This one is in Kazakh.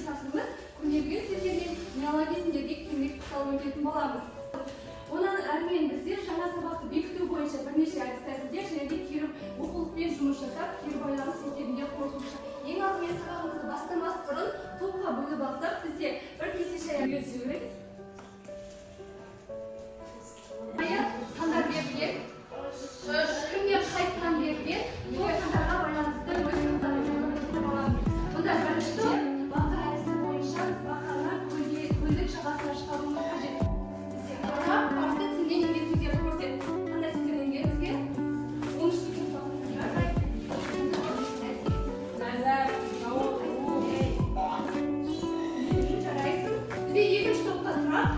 тақырыбымыз көне сөздермен неологизмдерге кеңірек тоқталып өтетін боламыз. Онан әрмен біздер жаңа сабақты бекіту бойынша бірнеше әдіс тәсілдер және де кері оқулықпен жұмыс жасап, кері байланыс есебінде қорытушы. Ең алдымен сабағымызды бастамас бұрын топқа бөліп алсақ, бізде бір кесе шай үйрету керек. Сандар берілген, кімге қай сан берілген, сол сандарға байланысты өз сандарын аламыз. Бұнда бірінші бақыр әдісі бойынша бақырға көлдік жағасына шығаруымыз қажет. Парсы тілден енген сөздерді көрсет. Қандай сөздер енген бізге? 13 сөздер назар, жарайсың. Бізде екінші топқа сұрақ.